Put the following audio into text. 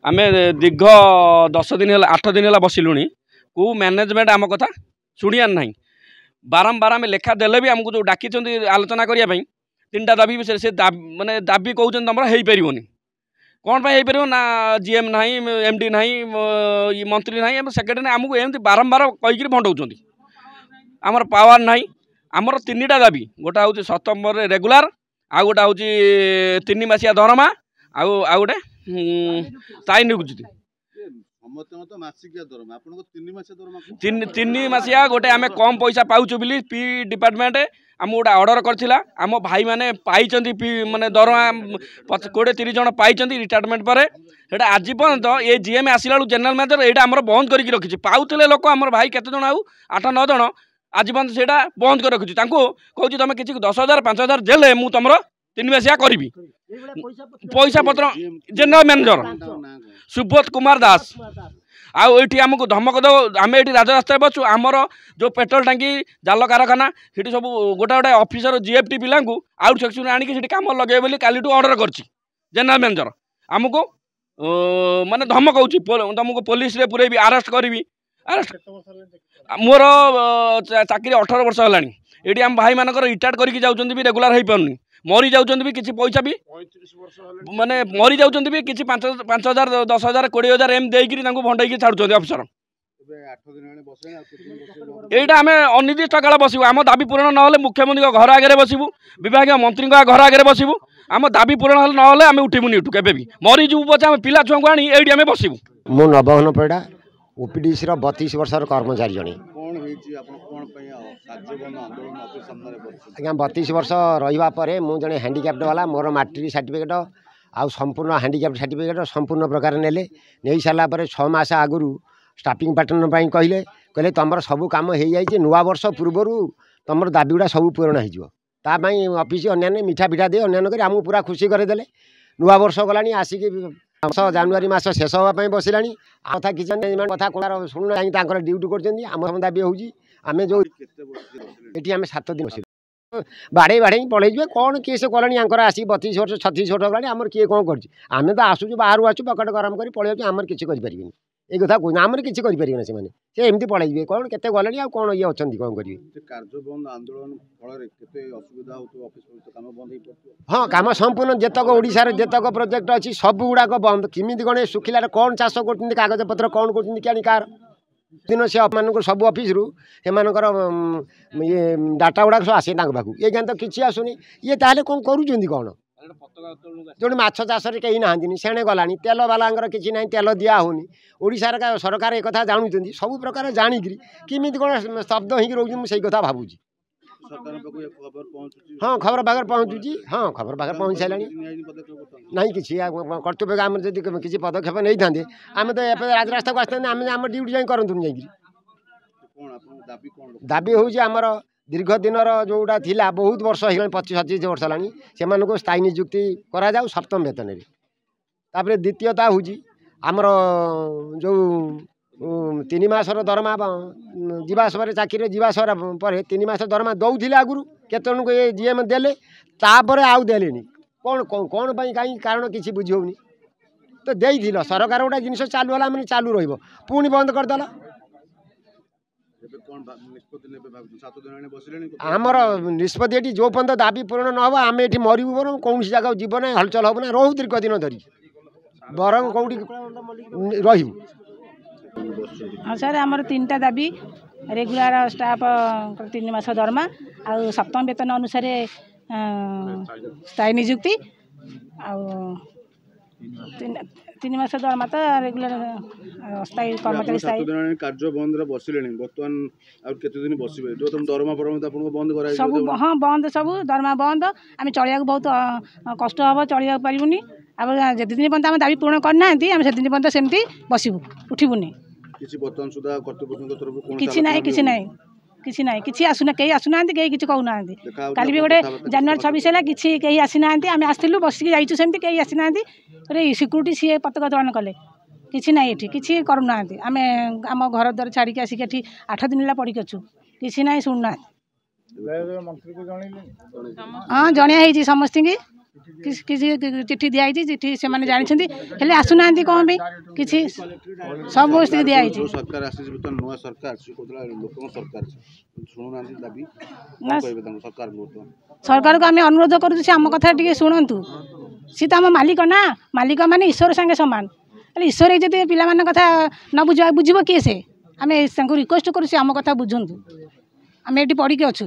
आम दीर्घ 10 दिन 8 दिन है बसिलुणी को मैनेजमेंट आम कथा शुणियार ना बारंबार आम लेखा देले भी आमको जो डाकी आलोचना करने 3टा दाबी विषय से माने दाबी कहते तुम हो पार कौन पर हो ना जीएम ना एमडी ना मंत्री ना सेक्रेटरी आमको एमती बारंबार कहीकि भंडाऊँ आमर पावर ना आमर 3टा दाबी गोटा हूँ सेप्टेम्बर रेगुलार आउ गोटा हूँ 3 मासिया दरमा आउ गोटे स्थायी नियुक्ति 3 मासिया गोटे आम कम पैसा पाचु बोली पी डिपार्टमेंट आम गोटे ऑर्डर करथिला आम भाई माने पाइचंती पी माने दरमा 20-30 जन पाइचंती रिटायरमेंट पर एटा आज पर्यंत ये जीएम आसिला जनरल मैनेजर एटा हमर बंद करके रखिछि पाउतले लोक हमर भाई केते जन आउ 8-9 जन आज पर्यंत सेटा बंद कर रखिछि तांको कहूछि तमे किछि 10,000 5,000 देले मु तमरो 3 मासिया करिवि पैसा पत्र जनरल मैनेजर सुब्रत कुमार दास आठी आमको धमक दो आम ये राजरास्ता बसु आमर जो पेट्रोल टांकी जाल कारखाना सीटी सब गोटे गोटे ऑफिसर जीएफटी पिला आउट सेक्शन आणिकी कम लगे बोली काली ऑर्डर कर जनरल मैनेजर आमको माने धमक तुमको पुलिस रे पूरे अरेस्ट करी अरेस्ट मोर चाकरी 18 वर्ष है ये आम भाई मानक रिटायर्ड करके जाऊँ भी रेगुलर हो पारनी मरी जाऊँ भी किसी पैसा भी माने मरी जाऊँ भी किसी 5,000 10,000 20,000 एम देकी भंडाई छाड़ुं अफिसर यहीटा आम अनिर्दिष्ट काल बसबू आम दाबी पूरण ना मुख्यमंत्री घर आगे बसबू विभाग मंत्री घर आगे बसबू आम दाबी पूरण ना आम उठबूनी एठू के मरीजु पचे आम पिला छुआ आनी ये आम बसबू मो नवघन परिड़ा ओपीडीसी 32 वर्षर कर्मचारी जड़े आज्ञा 32 वर्ष रही मुझे हैंडिक्याप्ट वाला मोर मैट्रिक सर्टिफिकेट आउ संपूर्ण हैंडिक्याप्ट सर्टिफिकेट संपूर्ण प्रकार ने नहीं सारापर 6 मास आगु स्टाफिंग पार्टनर कहले कहले तुम सब कम हो जाए नुआ वर्ष पूर्वर तुम दाबी गुड़ा सब पूरण होपाई ऑफिस अन्य मिठा पिठा दे अन्य आमको पूरा खुशी करदे नुआ वर्ष गला आसिक जनवरी मास शेष होगापी बसला कथा किसी कथा कौन शुणुना ड्यूटी कर दाबी होमें जो ये आम 7 दिन बस बाड़े बाड़े पलैजे कौन किए से कलानी आसिक 32 वर्ष 36 वर्ष गलानी आमर किए कौन करें तो आसूँ बाहर आसू पकेट गरम कर पलि आमर किसी करें ये कथा कहूँ आमर किसी करें से एमती पलैजे कौन के गलानी आ कौन ये अच्छा कौन करेंगे हाँ कम संपूर्ण जितक ओडिशार जितक प्रोजेक्ट अच्छी सब गुड़ाक बंद किमी कौन सुखिलार कौन चाष कर कागज पत्र कौन कर कार दिन से मान सब ऑफिस रु ये डाटा गुड़ाक सब आसे पाक ये ज्ञान तो किसी आसुनी ये ताले कौन करुँच कौन जो माछ चाष कहीं ना से गला तेल वाला किसी ना तेल दिया होनी ओडिशार सरकार एक जानते सब प्रकार जाणिकी किमी कौन स्तब्ध हो रोज से कथा भावुँ हाँ खबर पाखर पहुँचुची हाँ खबर पाखर पहुँच सारा ना कि कर्तव्य आम जब किसी पदक्षेप नहीं था आम तो राजरास्ता को आसते आम ड्यूटी जाए करूँ जाकि दाबी हूँ आमर दीर्घ दिन जोटा थिला बहुत वर्ष हो 25-27 वर्ष है से स्थायी नियुक्ति कराऊ सप्तम वेतन तापर द्वितीयता हूँ आमर जो 3 मासर दरमा जीवासवर चाकरी जीवासवर पर 3 मास दरमा दौले आगु केतन को ये जीएम देले तापर आउ देले कौन कौन कौन कहीं कारण किसी बुझे तो देल सरकार गोटे जिन चालू है मैंने चालू रुणी बंद करदेला आमर निष्पत्ति ये जो पर्यटन दाबी पूरण न हो आम ये मरबू बर कौन जगह जीव ना हलचल हम ना रोह दीर्घ दिन धरी बर कौटी रही हाँ सर आमर 3टा दाबी रेगुलर स्टाफ 3 मास दरमा आ सप्तम वेतन अनुसार स्थायी नियुक्ति आ 3 मास दरमा तो रेगुलर स्थायी कर्मचारी स्थायी कार्य बंद बसिले बर्तमान दिन बसबे जो तुम दरमा फरमा बंद कर सब हाँ बंद सब दरमा बंद आम चलिया बहुत कष्ट हम चलिया पारूनी अब जिते दिन पर्यटन आम दाबी पूर्ण करना आम से दिन पर्यटन सेमती बसबू उठबूनी किसी ना किसी आसुना कहीं आसुना कहीं किसी कहूना काली भी गोटे जनवरी 26 है किसी कहीं आसीना आम आसलु बसिक जाइए सेमती कहीं आसीना सिक्यूरीटी सी पताका उत्तोलन कले किसी ना ये किसी करूना आम आम घर द्वार छाड़ी आसिक 8 दिन है पड़ी अच्छु किसी ना शुणुना हाँ जनिया समस्त की କିଛି ଚିଠି ଦିଆହେଇଛି ଚିଠି ସେମାନେ ଜାଣିଛନ୍ତି ହେଲେ ଆସୁନାହାନ୍ତି କ'ଣ ପାଇଁ କିଛି ସବୁ ବସ୍ତିକି ଦିଆହେଇଛି ଯୋଉ ସରକାର ଆସିଛି ବର୍ତ୍ତମାନ ନୂଆ ସରକାର ସେ କହୁଥିଲା ଲୋକଙ୍କ ସରକାର ଶୁଣୁନାହାନ୍ତି ଦାବି ନା କହିବେ ତାଙ୍କୁ ସରକାରଙ୍କୁ ବର୍ତ୍ତମାନ ସରକାରକୁ ଆମେ ଅନୁରୋଧ କରୁଛୁ ସେ ଆମ କଥା ଟିକେ ଶୁଣନ୍ତୁ ସିଏ ତ ଆମ ମାଲିକ ନା ମାଲିକ ମାନେ ଈଶ୍ୱର ସାଙ୍ଗେ ସମାନ ହେଲେ ଈଶ୍ୱର ଯଦି ପିଲାମାନଙ୍କ କଥା ନ ବୁଝିବ ବୁଝିବ କିଏ ସେ ଆମେ ତାଙ୍କୁ ରିକ୍ୱେଷ୍ଟ କରୁଛୁ ଆମ କଥା ବୁଝନ୍ତୁ ଆମେ ଏଠି ପଡ଼ିକି ଅଛୁ।